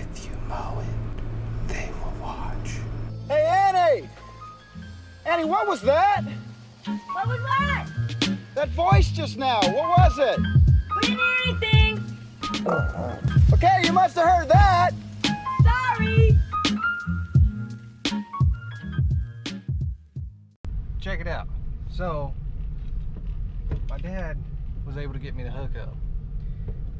If you mow it, they will watch. Hey, Annie! Annie, what was that? What was what? That voice just now, what was it? We didn't hear anything. Okay, you must have heard that. Sorry. Check it out. So, my dad was able to get me the hookup.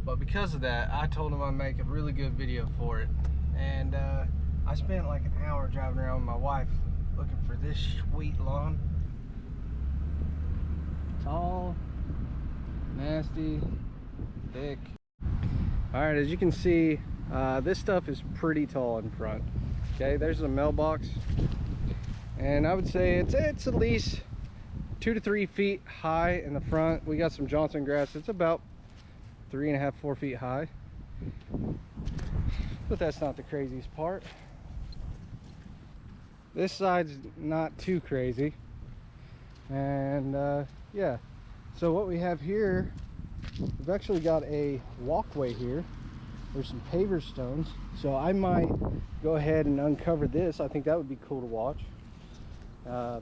But because of that, I told him I'd make a really good video for it. And I spent like an hour driving around with my wife looking for this sweet lawn. Tall, nasty, thick. Alright, as you can see, this stuff is pretty tall in front. Okay, there's a mailbox. And I would say it's at least 2 to 3 feet high in the front. We got some Johnson grass. It's about 3.5 to 4 feet high. But that's not the craziest part. This side's not too crazy. And yeah, so what we have here, we've actually got a walkway here. There's some paver stones, so I might go ahead and uncover this. I think that would be cool to watch. You know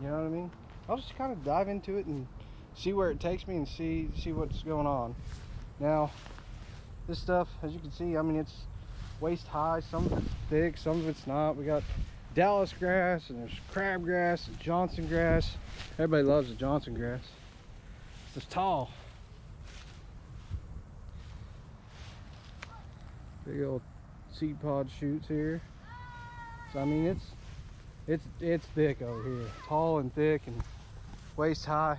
what I mean? I'll just kind of dive into it and see where it takes me and see what's going on. Now, this stuff, as you can see, I mean, it's waist high. Some of it's thick, some of it's not. We got Dallas grass, and there's crabgrass and Johnson grass. Everybody loves the Johnson grass. It's just tall. Big old seed pod shoots here. So I mean, it's thick over here, tall and thick and waist high.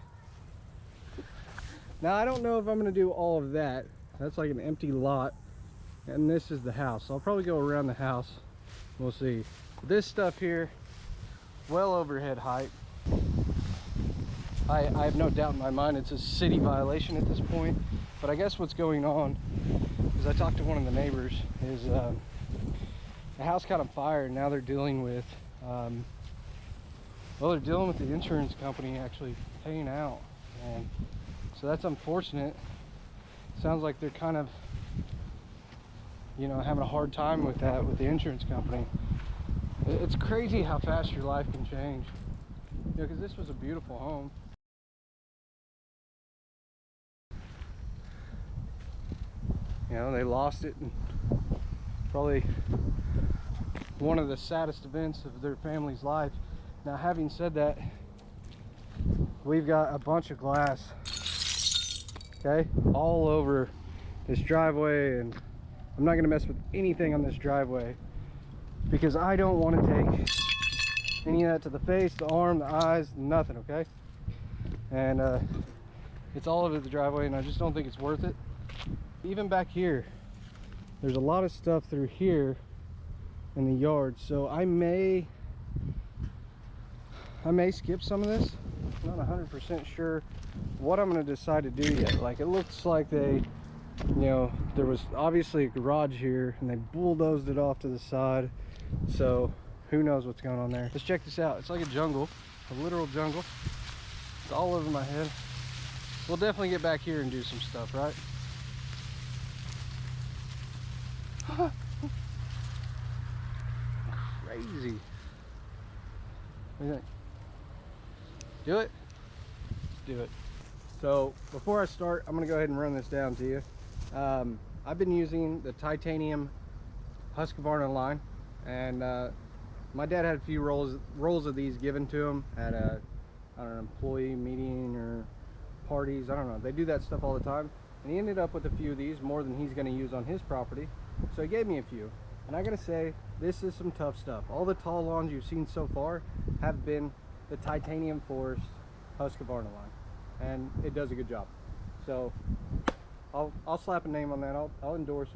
Now I don't know if I'm gonna do all of that. That's like an empty lot, and this is the house. So I'll probably go around the house. We'll see. This stuff here, well over head height. I have no doubt in my mind it's a city violation at this point. But I guess what's going on is I talked to one of the neighbors. Is the house caught on fire, and now they're dealing with well, they're dealing with the insurance company actually paying out, and so that's unfortunate. Sounds like they're kind of, you know, having a hard time with that with the insurance company. It's crazy how fast your life can change, you know, because this was a beautiful home. You know, they lost it, and probably one of the saddest events of their family's life. Now, having said that, we've got a bunch of glass, okay, all over this driveway, and I'm not gonna mess with anything on this driveway because I don't want to take any of that to the face, the arm, the eyes, nothing, okay? And it's all over the driveway, and I just don't think it's worth it. Even back here, there's a lot of stuff through here in the yard, so I may skip some of this. I'm not 100% sure what I'm going to decide to do yet. Like, it looks like they, you know, there was obviously a garage here and they bulldozed it off to the side, so who knows what's going on there. Let's check this out. It's like a jungle, a literal jungle. It's all over my head. We'll definitely get back here and do some stuff, right? Crazy. What do you think? Do it? Let's do it. So before I start, I'm gonna go ahead and run this down to you. I've been using the titanium Husqvarna line, and my dad had a few rolls of these given to him at a, I don't know, employee meeting or parties. I don't know. They do that stuff all the time, and he ended up with a few of these, more than he's going to use on his property. So he gave me a few, and I gotta say, this is some tough stuff. All the tall lawns you've seen so far have been the titanium forest Husqvarna line, and it does a good job. So I'll slap a name on that. I'll endorse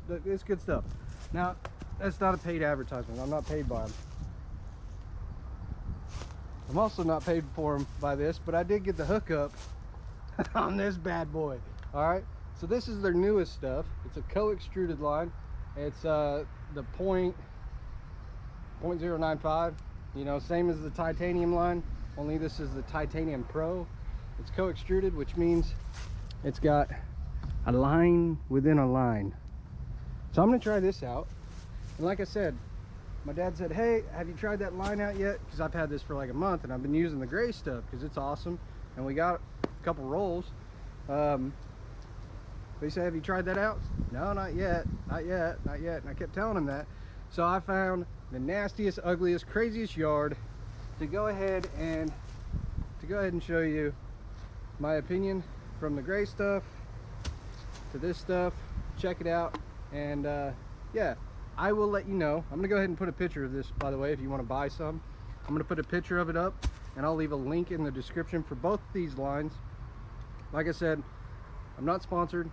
it. It's good stuff. Now, that's not a paid advertisement. I'm not paid by them. I'm also not paid for them by this, but I did get the hookup on this bad boy. All right, so this is their newest stuff. It's a co-extruded line. It's the .095, you know, same as the titanium line, only this is the Titanium Pro. It's co-extruded, which means it's got a line within a line. So I'm gonna try this out. And like I said, my dad said, hey, have you tried that line out yet? Because I've had this for like a month and I've been using the gray stuff because it's awesome. And we got a couple rolls. But he said, have you tried that out? No, not yet, not yet, not yet. And I kept telling him that. So I found the nastiest, ugliest, craziest yard to go ahead and show you my opinion from the gray stuff to this stuff. Check it out. And yeah, I will let you know. I'm gonna go ahead and put a picture of this, by the way, if you want to buy some. I'm gonna put a picture of it up and I'll leave a link in the description for both these lines. Like I said, I'm not sponsored.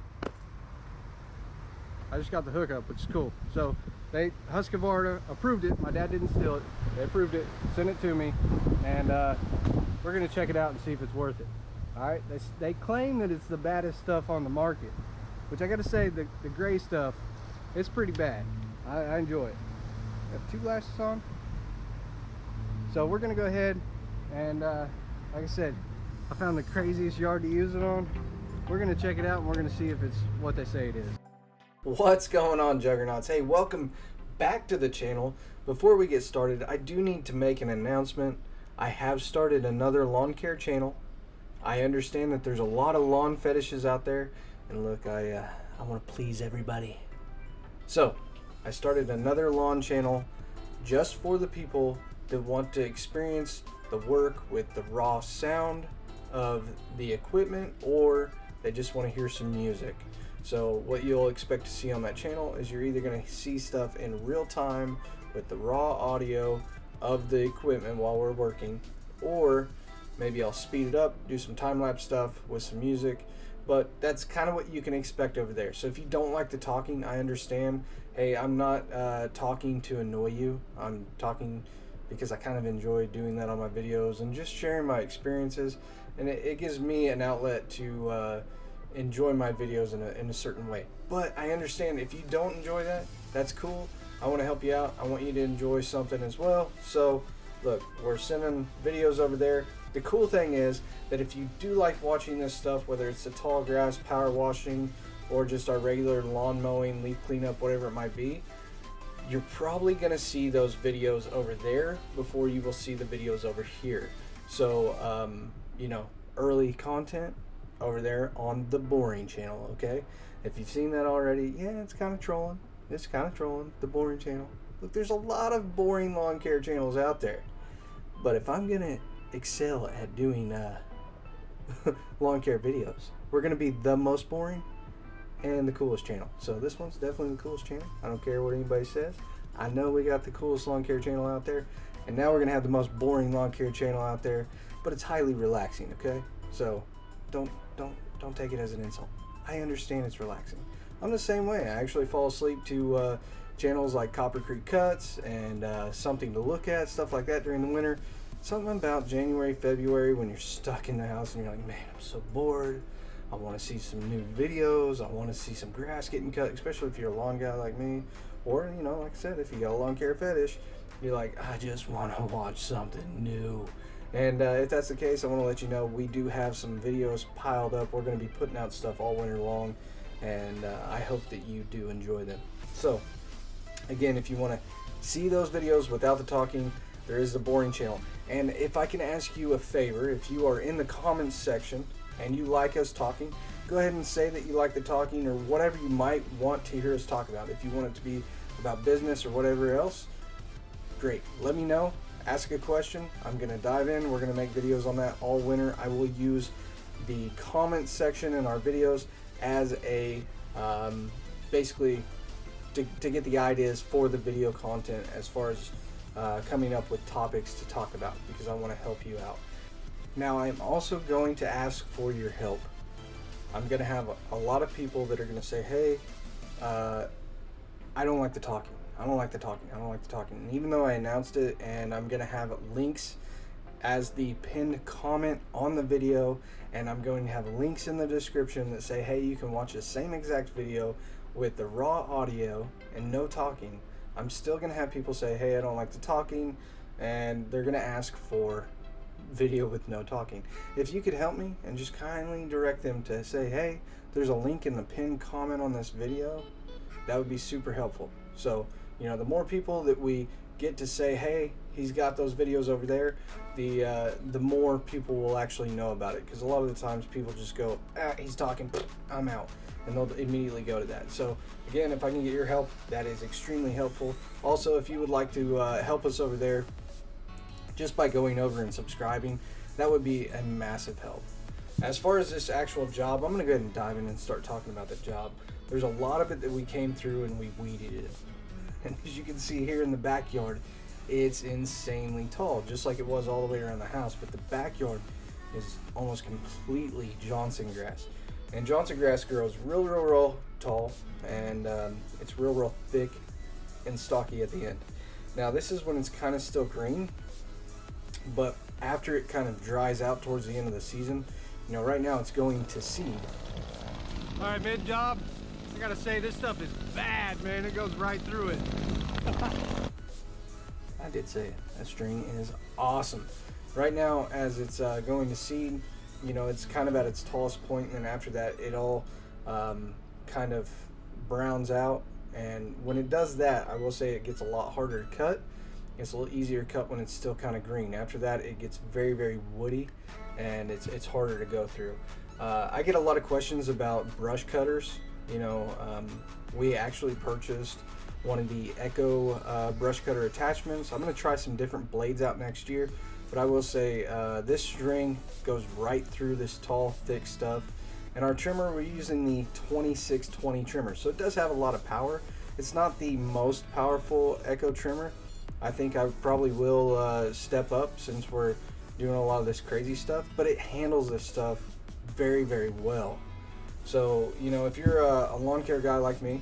I just got the hookup, which is cool. So Husqvarna approved it. My dad didn't steal it. They approved it, sent it to me, and we're gonna check it out and see if it's worth it. All right, they claim that it's the baddest stuff on the market, which I gotta say, the gray stuff, it's pretty bad. I enjoy it. Have 2 lashes on. So we're gonna go ahead and like I said, I found the craziest yard to use it on. We're gonna check it out and we're gonna see if it's what they say it is. What's going on, Juggernauts? Hey, welcome back to the channel. Before we get started, I do need to make an announcement. I have started another lawn care channel. I understand that there's a lot of lawn fetishes out there, and look, I want to please everybody. So I started another lawn channel just for the people that want to experience the work with the raw sound of the equipment, or they just want to hear some music. So what you'll expect to see on that channel is you're either going to see stuff in real time with the raw audio of the equipment while we're working, or maybe I'll speed it up, do some time-lapse stuff with some music. But that's kind of what you can expect over there. So if you don't like the talking, I understand. Hey, I'm not talking to annoy you. I'm talking because I kind of enjoy doing that on my videos and just sharing my experiences. And it gives me an outlet to enjoy my videos in a certain way. But I understand if you don't enjoy that, that's cool. I want to help you out. I want you to enjoy something as well. So look, we're sending videos over there. The cool thing is that if you do like watching this stuff, whether it's the tall grass, power washing, or just our regular lawn mowing, leaf cleanup, whatever it might be, you're probably going to see those videos over there before you will see the videos over here. So you know, early content over there on the boring channel. Okay, if you've seen that already, yeah, it's kind of trolling. It's kind of trolling the boring channel. Look, there's a lot of boring lawn care channels out there, but if I'm gonna excel at doing lawn care videos, we're gonna be the most boring and the coolest channel. So this one's definitely the coolest channel. I don't care what anybody says. I know we got the coolest lawn care channel out there, and now we're gonna have the most boring lawn care channel out there, but it's highly relaxing. Okay, so don't take it as an insult. I understand it's relaxing. I'm the same way. I actually fall asleep to channels like Copper Creek Cuts and Something to Look At, stuff like that during the winter. Something about January, February, when you're stuck in the house and you're like, man, I'm so bored. I want to see some new videos. I want to see some grass getting cut, especially if you're a lawn guy like me. Or, you know, like I said, if you got a lawn care fetish, you're like, I just want to watch something new. And if that's the case, I want to let you know we do have some videos piled up. We're going to be putting out stuff all winter long, and I hope that you do enjoy them. So again, if you want to see those videos without the talking, there is the boring channel. And if I can ask you a favor, if you are in the comments section and you like us talking, go ahead and say that you like the talking or whatever you might want to hear us talk about. If you want it to be about business or whatever else, great, let me know. Ask a question. I'm going to dive in. We're going to make videos on that all winter. I will use the comments section in our videos as a basically to get the ideas for the video content as far as coming up with topics to talk about, because I want to help you out. Now, I'm also going to ask for your help. I'm going to have a lot of people that are going to say, hey, I don't like the talking. I don't like the talking. I don't like the talking. And even though I announced it, and I'm going to have links as the pinned comment on the video, and I'm going to have links in the description that say, hey, you can watch the same exact video with the raw audio and no talking. I'm still going to have people say, hey, I don't like the talking, and they're going to ask for video with no talking. If you could help me and just kindly direct them to say, hey, there's a link in the pinned comment on this video, that would be super helpful. So, you know, the more people that we get to say, hey, he's got those videos over there, the more people will actually know about it. Because a lot of the times people just go, he's talking, I'm out, and they'll immediately go to that. So again, if I can get your help, that is extremely helpful. Also, if you would like to help us over there just by going over and subscribing, that would be a massive help. As far as this actual job, I'm going to go ahead and dive in and start talking about the job. There's a lot of it that we came through and we weeded it. And as you can see here in the backyard, it's insanely tall, just like it was all the way around the house. But the backyard is almost completely Johnson grass. And Johnson grass grows real tall, and it's real thick and stocky at the end. Now this is when it's kind of still green, but after it kind of dries out towards the end of the season, you know, right now it's going to seed. All right, mid job. I gotta say, this stuff is bad, man. It goes right through it. I did say it. That string is awesome. Right now, as it's going to seed, you know, it's kind of at its tallest point, and then after that, it all kind of browns out. And when it does that, I will say it gets a lot harder to cut. It's a little easier to cut when it's still kind of green. After that, it gets very woody, and it's harder to go through. I get a lot of questions about brush cutters. You know, we actually purchased one of the Echo brush cutter attachments. I'm going to try some different blades out next year, but I will say this string goes right through this tall, thick stuff. And our trimmer, we're using the 2620 trimmer, so it does have a lot of power. It's not the most powerful Echo trimmer. I think I probably will step up since we're doing a lot of this crazy stuff, but it handles this stuff very well. So, you know, if you're a lawn care guy like me,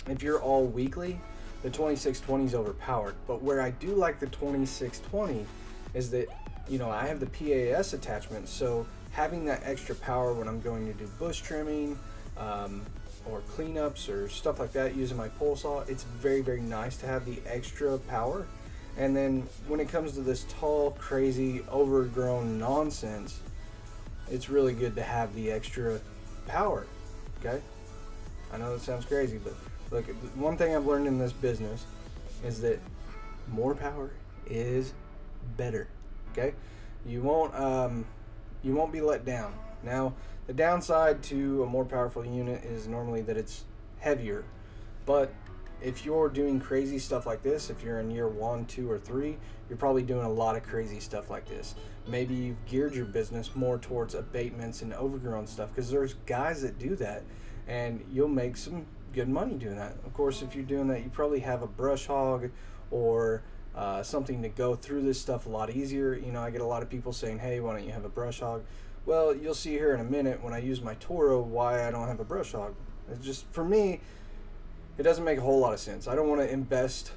if you're all weekly, the 2620 is overpowered. But where I do like the 2620 is that, you know, I have the PAS attachment, so having that extra power when I'm going to do bush trimming or cleanups or stuff like that using my pole saw, it's very nice to have the extra power. And then when it comes to this tall, crazy, overgrown nonsense, it's really good to have the extra power. Okay, I know that sounds crazy, but look, one thing I've learned in this business is that more power is better. Okay, you won't be let down. Now, the downside to a more powerful unit is normally that it's heavier, but if you're doing crazy stuff like this, if you're in year 1, 2, or 3, you're probably doing a lot of crazy stuff like this. Maybe you've geared your business more towards abatements and overgrown stuff, because there's guys that do that, and you'll make some good money doing that. Of course, if you're doing that, you probably have a brush hog or something to go through this stuff a lot easier. You know, I get a lot of people saying, hey, why don't you have a brush hog? Well, you'll see here in a minute when I use my Toro why I don't have a brush hog. It's just, for me, it doesn't make a whole lot of sense. I don't want to invest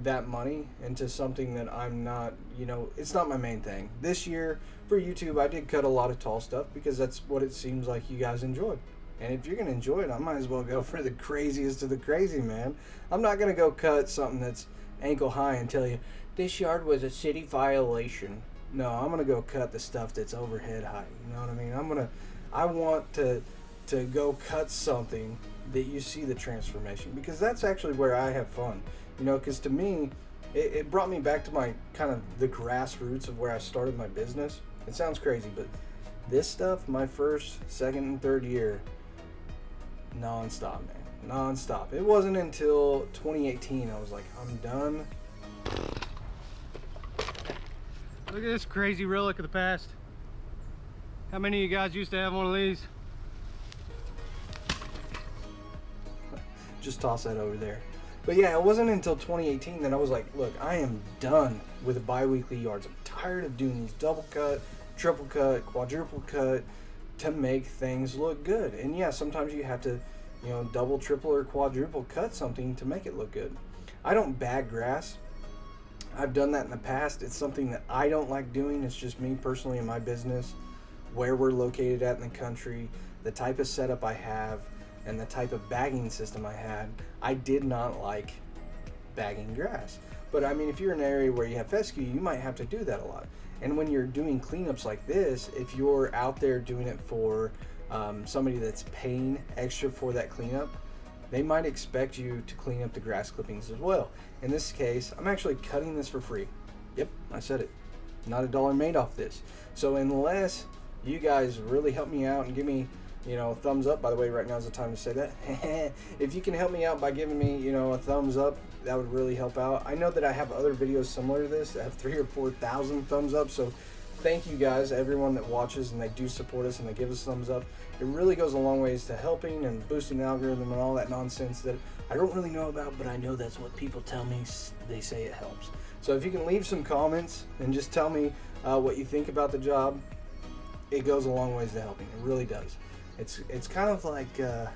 that money into something that I'm not, you know, it's not my main thing. This year for YouTube, I did cut a lot of tall stuff because that's what it seems like you guys enjoy. And if you're going to enjoy it, I might as well go for the craziest of the crazy, man. I'm not going to go cut something that's ankle high and tell you, this yard was a city violation. No, I'm going to go cut the stuff that's overhead high. You know what I mean? I want to go cut something that you see the transformation, because that's actually where I have fun. You know, because to me, it brought me back to my kind of the grassroots of where I started my business. It sounds crazy, but this stuff, my first, second, and third year, non-stop, man. Non-stop. It wasn't until 2018 I was like, I'm done. Look at this crazy relic of the past. How many of you guys used to have one of these? Just toss that over there. But yeah, it wasn't until 2018 that I was like, look, I am done with bi-weekly yards. I'm tired of doing these double cut, triple cut, quadruple cut to make things look good. And yeah, sometimes you have to, you know, double, triple, or quadruple cut something to make it look good. I don't bag grass. I've done that in the past. It's something that I don't like doing. It's just me personally in my business, where we're located at in the country, the type of setup I have, and the type of bagging system I had. I did not like bagging grass. But I mean, if you're in an area where you have fescue, you might have to do that a lot. And when you're doing cleanups like this, if you're out there doing it for somebody that's paying extra for that cleanup, they might expect you to clean up the grass clippings as well. In this case, I'm actually cutting this for free. Yep, I said it. Not a dollar made off this. So unless you guys really help me out and give me, you know, a thumbs up, by the way, right now is the time to say that. If you can help me out by giving me, you know, a thumbs up, that would really help out. I know that I have other videos similar to this that have 3,000 or 4,000 thumbs up, so thank you guys, everyone that watches and they do support us and they give us thumbs up. It really goes a long ways to helping and boosting the algorithm and all that nonsense that I don't really know about, but I know that's what people tell me. They say it helps. So if you can leave some comments and just tell me what you think about the job, it goes a long ways to helping. It really does. It's kind of like, well,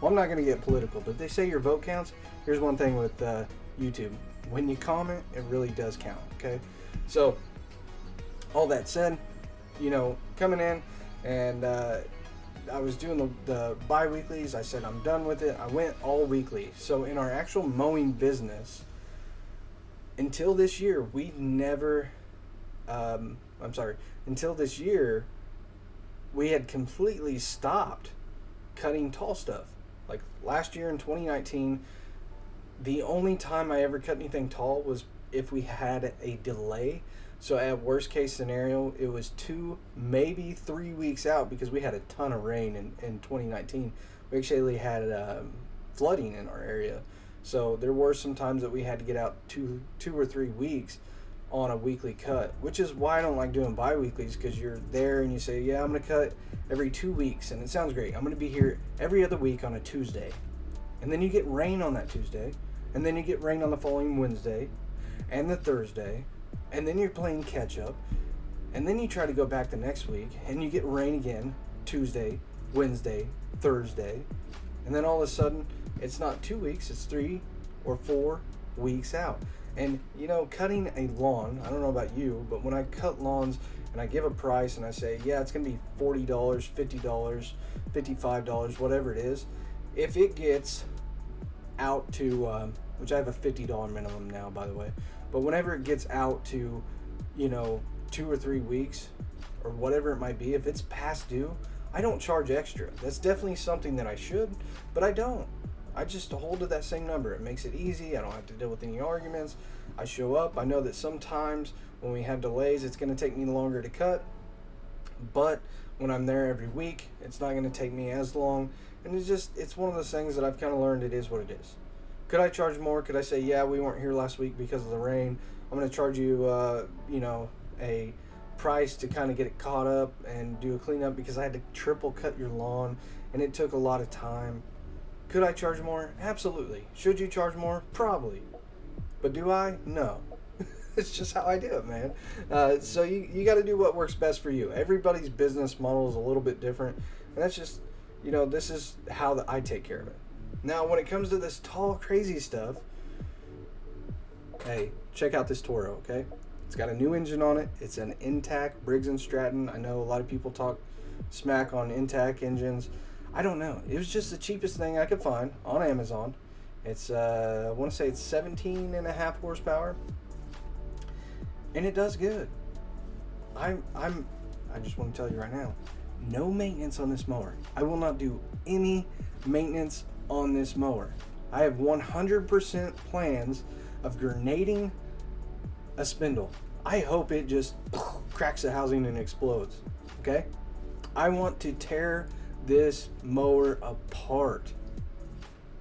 I'm not going to get political, but they say your vote counts. Here's one thing with YouTube. When you comment, it really does count, okay? So, all that said, you know, coming in, and I was doing the bi-weeklies. I said I'm done with it. I went all weekly. So in our actual mowing business, until this year, we never, until this year, we had completely stopped cutting tall stuff. Like last year in 2019, the only time I ever cut anything tall was if we had a delay. So at worst case scenario, it was 2, maybe 3 weeks out because we had a ton of rain in 2019. We actually had flooding in our area. So there were some times that we had to get out two or 3 weeks on a weekly cut, which is why I don't like doing bi-weeklies, because you're there and you say, yeah, I'm going to cut every 2 weeks, and it sounds great. I'm going to be here every other week on a Tuesday. And then you get rain on that Tuesday, and then you get rain on the following Wednesday and the Thursday, and then you're playing catch up, and then you try to go back the next week and you get rain again Tuesday, Wednesday, Thursday, and then all of a sudden it's not 2 weeks, it's 3 or 4 weeks out. And you know, cutting a lawn, I don't know about you, but when I cut lawns and I give a price and I say, yeah, it's gonna be $40, $50, $55, whatever it is, if it gets out to which I have a $50 minimum now, by the way, but whenever it gets out to, you know, 2 or 3 weeks or whatever it might be, if it's past due, I don't charge extra. That's definitely something that I should, but I don't. I just hold to that same number. It makes it easy. I don't have to deal with any arguments. I show up. I know that sometimes when we have delays, it's going to take me longer to cut, but when I'm there every week, it's not going to take me as long. And it's one of those things that I've kind of learned. It is what it is. Could I charge more? Could I say, yeah, we weren't here last week because of the rain, I'm going to charge you, you know, a price to kind of get it caught up and do a cleanup because I had to triple cut your lawn and it took a lot of time. Could I charge more? Absolutely. Should you charge more? Probably. But do I? No. It's just how I do it, man. So you got to do what works best for you. Everybody's business model is a little bit different, and that's just, you know, this is how I take care of it. Now, when it comes to this tall, crazy stuff, hey, check out this Toro, okay? It's got a new engine on it. It's an intact Briggs & Stratton. I know a lot of people talk smack on intact engines. I don't know. It was just the cheapest thing I could find on Amazon. It's, I want to say it's 17.5 horsepower. And it does good. I just want to tell you right now, no maintenance on this mower. I will not do any maintenance on this mower. I have 100% plans of grenading a spindle. I hope it just cracks the housing and explodes. Okay? I want to tear this mower apart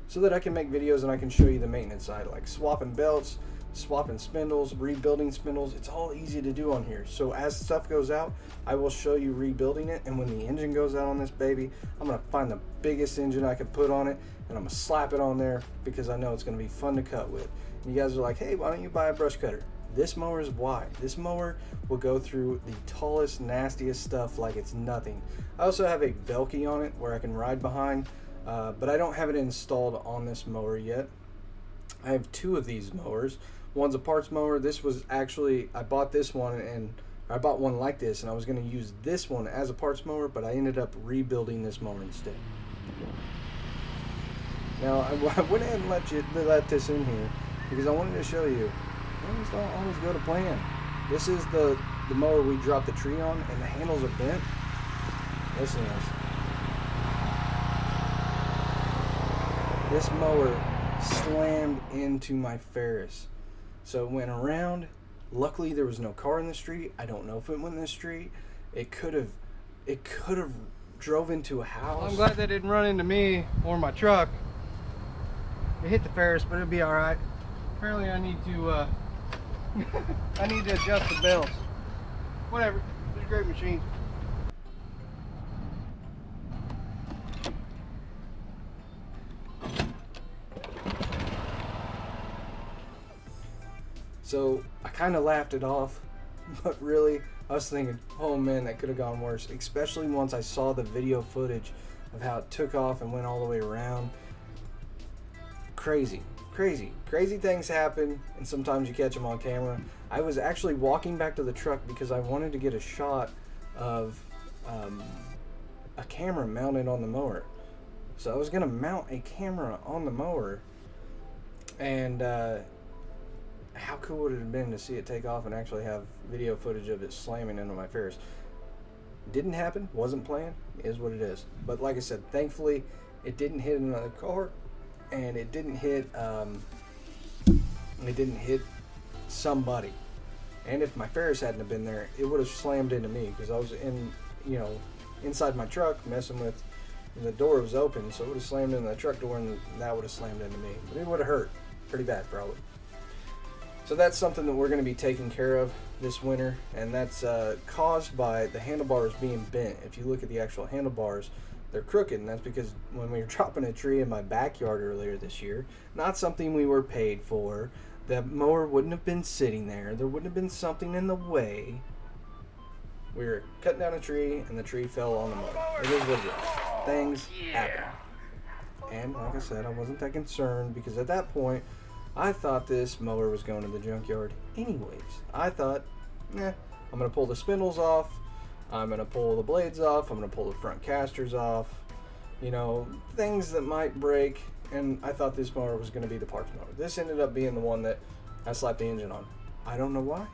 so that I can make videos and I can show you the maintenance side, like swapping belts, swapping spindles, rebuilding spindles. It's all easy to do on here. So as stuff goes out, I will show you rebuilding it, and when the engine goes out on this baby, I'm gonna find the biggest engine I could put on it and I'm gonna slap it on there because I know it's gonna be fun to cut with. And you guys are like, hey, why don't you buy a brush cutter? This mower is why. This mower will go through the tallest, nastiest stuff like it's nothing. I also have a Velke on it where I can ride behind, but I don't have it installed on this mower yet. I have 2 of these mowers. One's a parts mower. This was actually, I bought this one, and I bought one like this, and I was going to use this one as a parts mower, but I ended up rebuilding this mower instead. Now, I went ahead and let this in here because I wanted to show you, things don't always go to plan. This is the mower we dropped the tree on, and the handles are bent. Listen to this. this mower slammed into my Ferris. So it went around. Luckily there was no car in the street. I don't know if it went in the street. It could have drove into a house. I'm glad that didn't run into me or my truck. It hit the Ferris, but it'll be all right. Apparently I need to I need to adjust the belts. Whatever, it's a great machine. So I kind of laughed it off, but really I was thinking, oh man, that could have gone worse, especially once I saw the video footage of how it took off and went all the way around. Crazy things happen, and sometimes you catch them on camera. I was actually walking back to the truck because I wanted to get a shot of a camera mounted on the mower. So I was gonna mount a camera on the mower, and how cool would it have been to see it take off and actually have video footage of it slamming into my Ferris? Didn't happen, wasn't planned, is what it is. But like I said, thankfully it didn't hit another car, and it didn't hit somebody. And if my Ferris hadn't have been there, it would have slammed into me, because I was inside my truck messing with, and the door was open, so it would have slammed into the truck door, and that would have slammed into me. But it would have hurt pretty bad probably. So that's something that we're going to be taking care of this winter, and that's caused by the handlebars being bent. If you look at the actual handlebars, they're crooked, and that's because when we were chopping a tree in my backyard earlier this year, not something we were paid for, the mower wouldn't have been sitting there, there wouldn't have been something in the way. We were cutting down a tree, and the tree fell on the mower. It is what it is. Things happen. And like I said, I wasn't that concerned, because at that point, I thought this mower was going to the junkyard anyways. I thought, I'm going to pull the spindles off, I'm going to pull the blades off, I'm going to pull the front casters off, things that might break, and I thought this mower was going to be the parts mower. This ended up being the one that I slapped the engine on. I don't know why.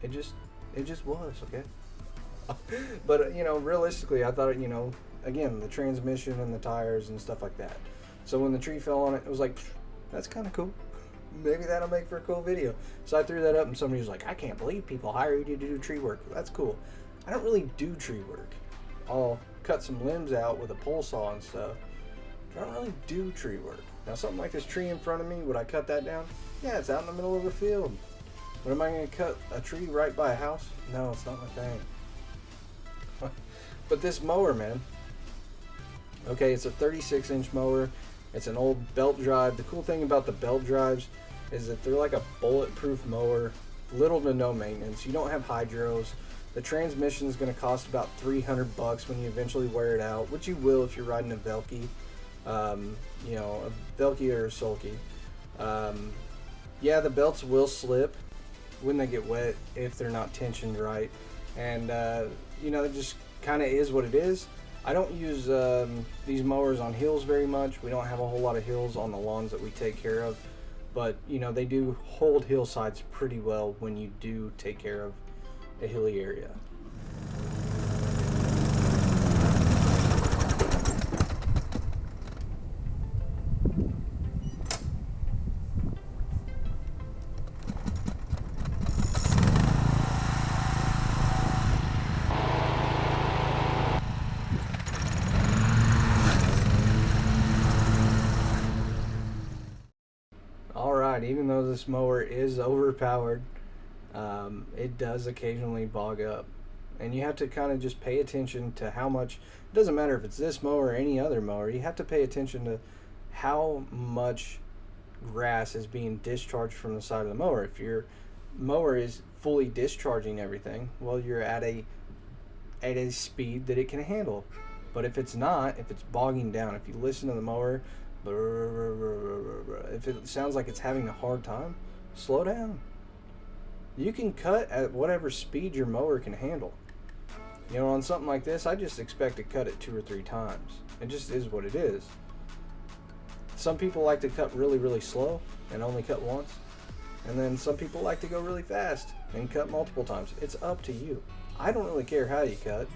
It just was, okay? But, realistically, I thought, again, the transmission and the tires and stuff like that. So when the tree fell on it, it was like, that's kind of cool. Maybe that'll make for a cool video. So I threw that up, and somebody was like, I can't believe people hire you to do tree work. That's cool. I don't really do tree work. I'll cut some limbs out with a pole saw and stuff. I don't really do tree work. Now something like this tree in front of me, would I cut that down? Yeah, it's out in the middle of the field. But am I going to cut a tree right by a house? No, it's not my thing. But this mower, man. Okay, it's a 36-inch mower. It's an old belt drive. The cool thing about the belt drives is that they're like a bulletproof mower, little to no maintenance. You don't have hydros. The transmission is going to cost about $300 when you eventually wear it out, which you will if you're riding a Velke, a Velke or a Sulky. Yeah, the belts will slip when they get wet if they're not tensioned right, and it just kind of is what it is. I don't use these mowers on hills very much. We don't have a whole lot of hills on the lawns that we take care of, but they do hold hillsides pretty well when you do take care of a hilly area. Even though this mower is overpowered, it does occasionally bog up, and you have to kind of just pay attention to how much. It doesn't matter if it's this mower or any other mower, you have to pay attention to how much grass is being discharged from the side of the mower. If your mower is fully discharging everything, well, you're at a speed that it can handle. But if it's not, if it's bogging down, if you listen to the mower, if it sounds like it's having a hard time, slow down. You can cut at whatever speed your mower can handle. On something like this, I just expect to cut it 2 or 3 times. It just is what it is. Some people like to cut really, really slow and only cut once. And then some people like to go really fast and cut multiple times. It's up to you. I don't really care how you cut.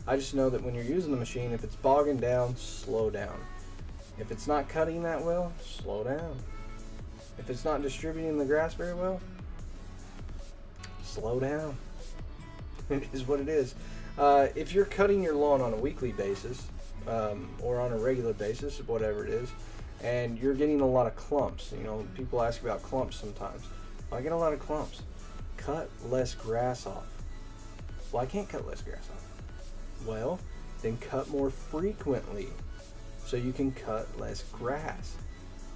I just know that when you're using the machine, if it's bogging down, slow down. If it's not cutting that well, slow down. If it's not distributing the grass very well, slow down. It is what it is. If you're cutting your lawn on a weekly basis, or on a regular basis, whatever it is, and you're getting a lot of clumps, you know, people ask about clumps sometimes. Well, I get a lot of clumps. Cut less grass off. Well, I can't cut less grass off. Well, then cut more frequently so you can cut less grass.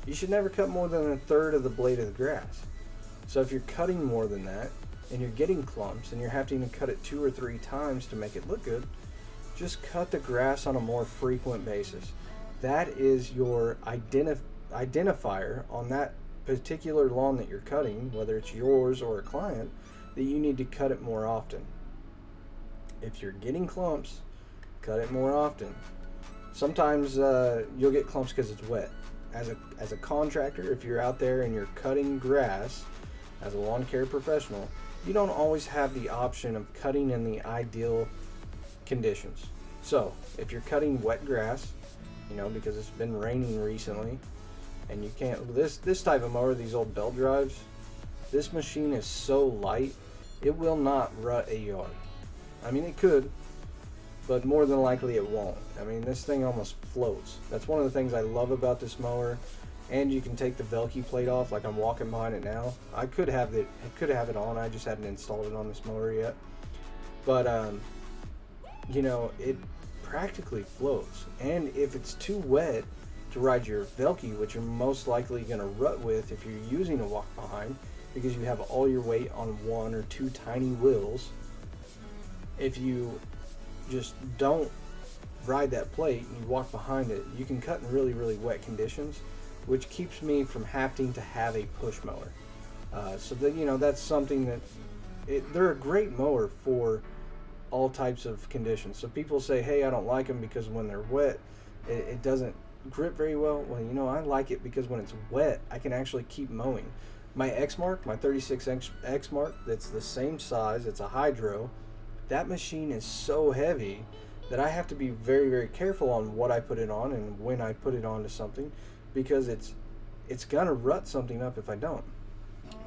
You should never cut more than a third of the blade of the grass. So if you're cutting more than that and you're getting clumps and you're having to cut it 2 or 3 times to make it look good, just cut the grass on a more frequent basis. That is your identifier on that particular lawn that you're cutting, whether it's yours or a client, that you need to cut it more often. If you're getting clumps, cut it more often. Sometimes you'll get clumps because it's wet. As a contractor, if you're out there and you're cutting grass as a lawn care professional, you don't always have the option of cutting in the ideal conditions. So if you're cutting wet grass, you know, because it's been raining recently, and you can't, this type of mower, these old belt drives, this machine is so light, it will not rut a yard. I mean, it could, but more than likely it won't. I mean, this thing almost floats. That's one of the things I love about this mower. And you can take the Velcro plate off, like I'm walking behind it now. I could have it on, I just hadn't installed it on this mower yet. But you know, it practically floats. And if it's too wet to ride your Velcro, which you're most likely going to rut with if you're using a walk behind, because you have all your weight on 1 or 2 tiny wheels, if you just don't ride that plate and you walk behind it, you can cut in really, really wet conditions, which keeps me from having to have a push mower. So that, you know, that's something that they're a great mower for all types of conditions. So people say, hey, I don't like them because when they're wet it doesn't grip very well. Well, you know, I like it because when it's wet I can actually keep mowing. My X-Mark, my 36 X-Mark, that's the same size, it's a hydro. That machine is so heavy that I have to be very, very careful on what I put it on and when I put it onto something, because it's gonna rut something up if I don't.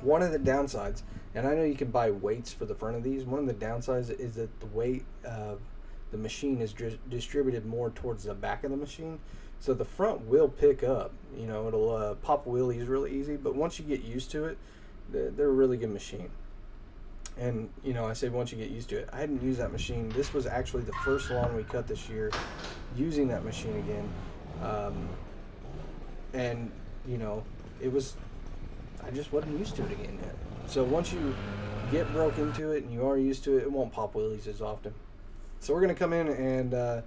One of the downsides, and I know you can buy weights for the front of these, one of the downsides is that the weight of the machine is distributed more towards the back of the machine, so the front will pick up. You know, it'll pop wheelies really easy, but once you get used to it, they're a really good machine. And you know, I say once you get used to it. I hadn't used that machine. This was actually the first lawn we cut this year using that machine again. And you know, I just wasn't used to it again yet. So once you get broke into it and you are used to it, it won't pop wheelies as often. So we're gonna come in and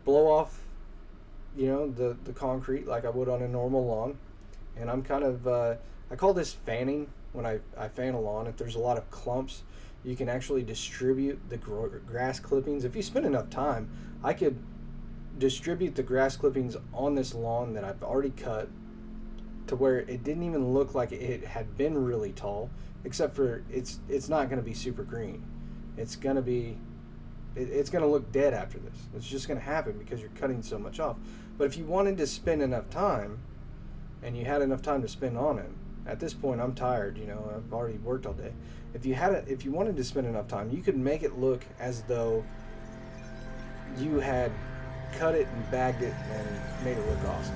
blow off, you know, the concrete like I would on a normal lawn. And I'm kind of I call this fanning. When I fan a lawn, if there's a lot of clumps, you can actually distribute the grass clippings. If you spend enough time, I could distribute the grass clippings on this lawn that I've already cut to where it didn't even look like it had been really tall, except for it's not going to be super green. It's going to look dead after this. It's just going to happen because you're cutting so much off. But if you wanted to spend enough time, and you had enough time to spend on it, at this point I'm tired, you know, I've already worked all day. If you wanted to spend enough time, you could make it look as though you had cut it and bagged it and made it look awesome.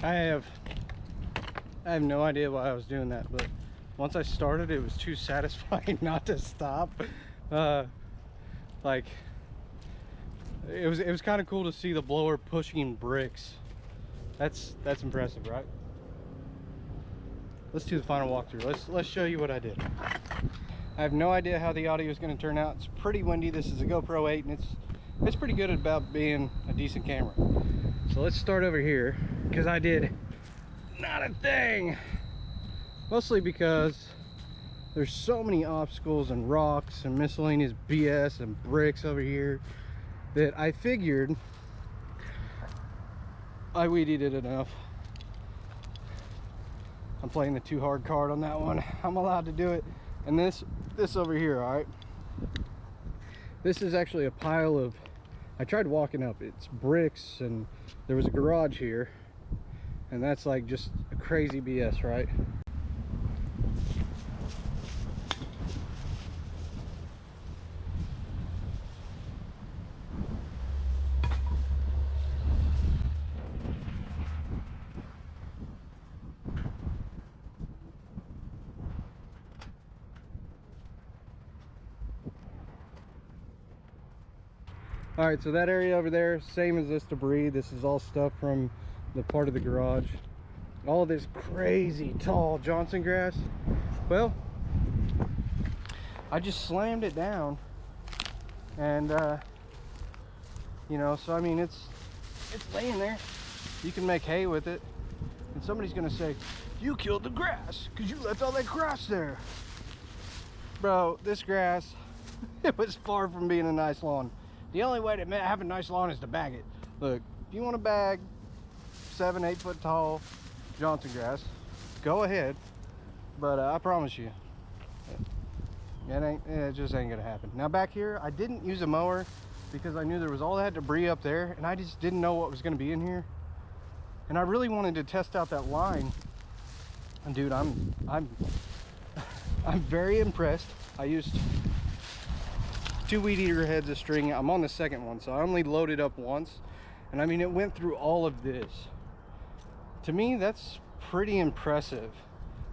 I have no idea why I was doing that, but once I started, it was too satisfying not to stop. Like it was kind of cool to see the blower pushing bricks. That's impressive, right? Let's do the final walkthrough. Let's show you what I did. I have no idea how the audio is going to turn out. It's pretty windy. This is a GoPro 8, and it's pretty good about being a decent camera. So let's start over here, because I did not a thing. Mostly because there's so many obstacles and rocks and miscellaneous BS and bricks over here that I figured I weed-eated it enough. I'm playing the too hard card on that one. I'm allowed to do it. And this over here, all right? This is actually a pile of, I tried walking up, it's bricks, and there was a garage here, and that's like just a crazy BS, right? All right, so that area over there, same as this debris. This is all stuff from the part of the garage. All this crazy tall Johnson grass. Well, I just slammed it down, and you know, so I mean, it's laying there. You can make hay with it, and somebody's gonna say, "You killed the grass because you left all that grass there." Bro, this grass, it was far from being a nice lawn. The only way to have a nice lawn is to bag it. Look, if you want to bag 7-8 foot tall Johnson grass, go ahead. But I promise you, it just ain't gonna happen. Now back here, I didn't use a mower because I knew there was all that debris up there, and I just didn't know what was gonna be in here. And I really wanted to test out that line. And dude, I'm very impressed. I used 2 weed eater heads of string. I'm on the second one, so I only loaded up once, and I mean, it went through all of this. To me, that's pretty impressive.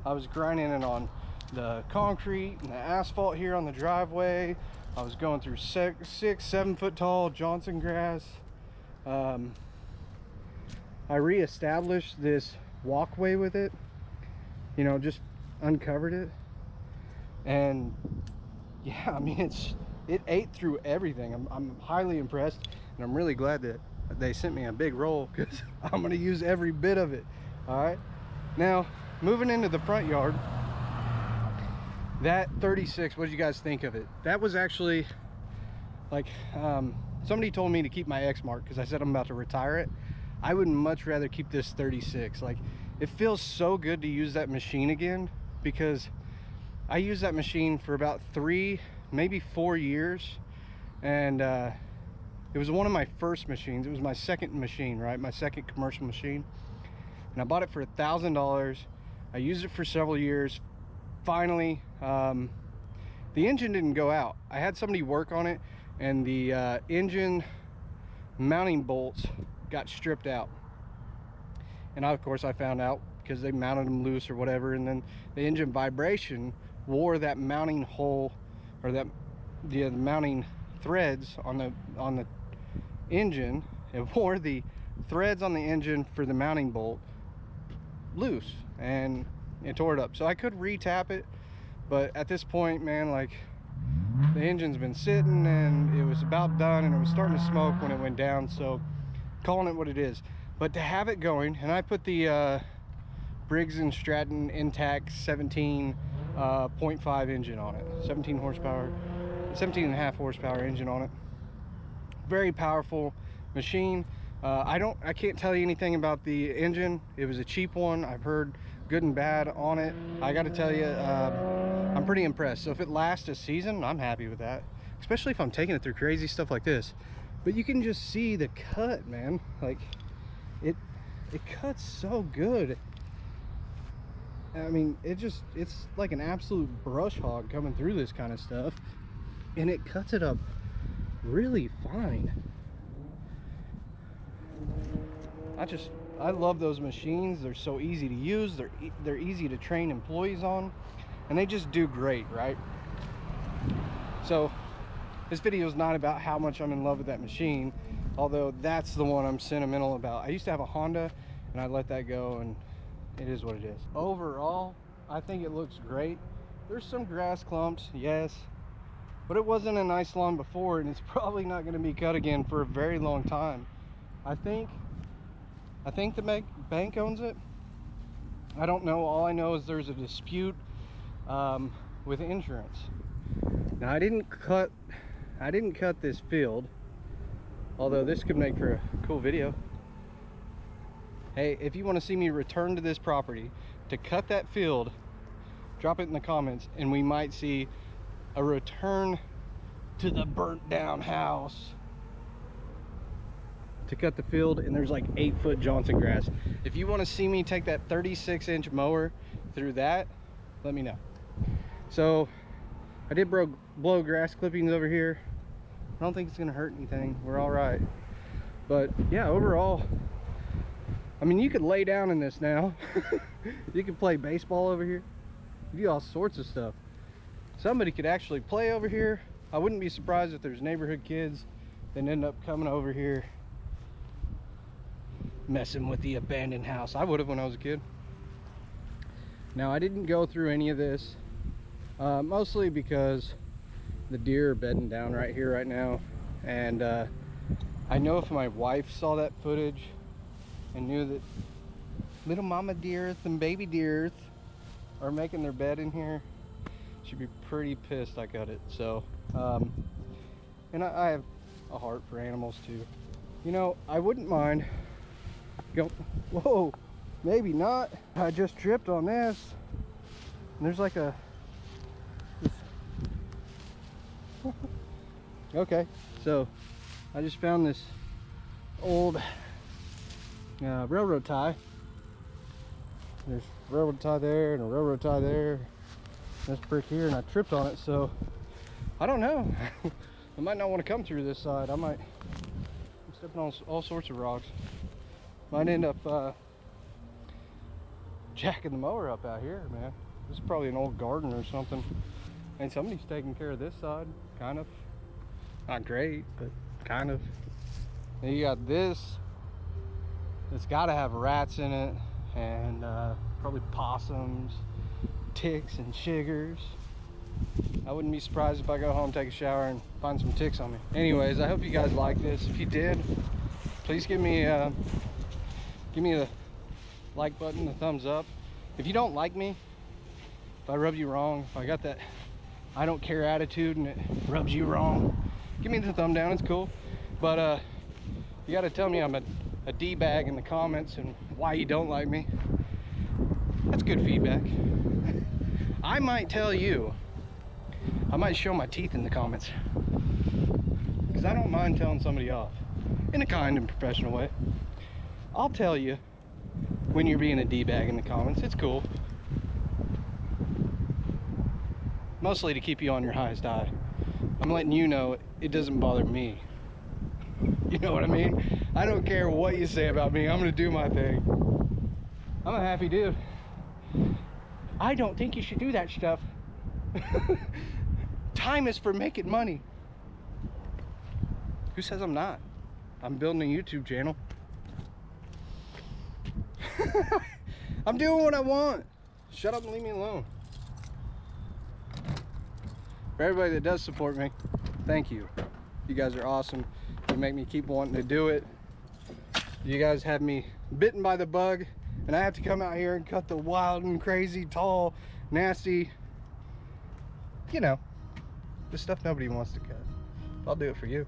I was grinding it on the concrete and the asphalt here on the driveway. I was going through 6-7 foot tall Johnson grass. I re-established this walkway with it, you know, just uncovered it, and yeah, I mean, it ate through everything. I'm highly impressed, and I'm really glad that they sent me a big roll, because I'm going to use every bit of it. All right, now moving into the front yard, that 36, what did you guys think of it? That was actually like, somebody told me to keep my X mark because I said I'm about to retire it. I would much rather keep this 36. Like, it feels so good to use that machine again, because I used that machine for about 3, maybe 4 years, and it was one of my first machines. It was my second machine, right? My second commercial machine, and I bought it for $1,000. I used it for several years. Finally, the engine didn't go out. I had somebody work on it, and the engine mounting bolts got stripped out, and of course I found out because they mounted them loose or whatever, and then the engine vibration wore that mounting hole, or the mounting threads on the engine. It wore the threads on the engine for the mounting bolt loose, and it tore it up. So I could re-tap it, but at this point, man, like, the engine's been sitting and it was about done and it was starting to smoke when it went down, so calling it what it is. But to have it going, and I put the Briggs & Stratton intact 17.5 engine on it, 17 horsepower, 17.5 horsepower engine on it. Very powerful machine. I can't tell you anything about the engine. It was a cheap one. I've heard good and bad on it. I got to tell you, I'm pretty impressed. So if it lasts a season, I'm happy with that, especially if I'm taking it through crazy stuff like this. But you can just see the cut, man. Like it cuts so good. I mean, it's like an absolute brush hog coming through this kind of stuff, and it cuts it up really fine. I love those machines. They're so easy to use. They're easy to train employees on, and they just do great, right? So this video is not about how much I'm in love with that machine, although that's the one I'm sentimental about. I used to have a Honda and I let that go, and it is what it is. Overall, I think it looks great. There's some grass clumps, yes, but it wasn't a nice lawn before, and it's probably not going to be cut again for a very long time. I think the bank owns it. I don't know. All I know is there's a dispute with insurance. Now I didn't cut this field, although this could make for a cool video. Hey, if you want to see me return to this property to cut that field, drop it in the comments and we might see a return to the burnt down house to cut the field. And there's like 8-foot Johnson grass. If you want to see me take that 36-inch mower through that, let me know. So I did blow grass clippings over here. I don't think it's gonna hurt anything. We're all right. But yeah, overall, I mean, you could lay down in this now. You could play baseball over here. You do all sorts of stuff. Somebody could actually play over here. I wouldn't be surprised if there's neighborhood kids that end up coming over here messing with the abandoned house. I would have when I was a kid. Now, I didn't go through any of this, mostly because the deer are bedding down right here right now, and I know if my wife saw that footage and knew that little mama deers and baby deers are making their bed in here, she'd be pretty pissed I cut it. So and I have a heart for animals too. You know, I wouldn't mind go, whoa, maybe not. I just tripped on this, and there's like a okay, so I just found this old railroad tie. There's a railroad tie there and a railroad tie there, this brick here, and I tripped on it. So I don't know. I might not want to come through this side. I'm stepping on all sorts of rocks. Might end up jacking the mower up out here, man. This is probably an old garden or something, and somebody's taking care of this side, kind of. Not great, but kind of. And you got this. It's got to have rats in it, and probably possums, ticks, and chiggers. I wouldn't be surprised if I go home, take a shower, and find some ticks on me. Anyways, I hope you guys like this. If you did, please give me the like button, the thumbs up. If you don't like me, if I rub you wrong, if I got that I don't care attitude and it rubs you wrong, give me the thumb down. It's cool. But you got to tell me I'm a D-bag in the comments and why you don't like me. That's good feedback. I might tell you, I might show my teeth in the comments, because I don't mind telling somebody off in a kind and professional way. I'll tell you when you're being a D-bag in the comments. It's cool. Mostly to keep you on your highest high. I'm letting you know it doesn't bother me. You know what I mean? I don't care what you say about me. I'm gonna do my thing. I'm a happy dude. I don't think you should do that stuff. Time is for making money. Who says I'm not? I'm building a YouTube channel. I'm doing what I want. Shut up and leave me alone. For everybody that does support me, thank you. You guys are awesome. You make me keep wanting to do it. You guys have me bitten by the bug, and I have to come out here and cut the wild and crazy, tall, nasty, you know, the stuff nobody wants to cut. I'll do it for you.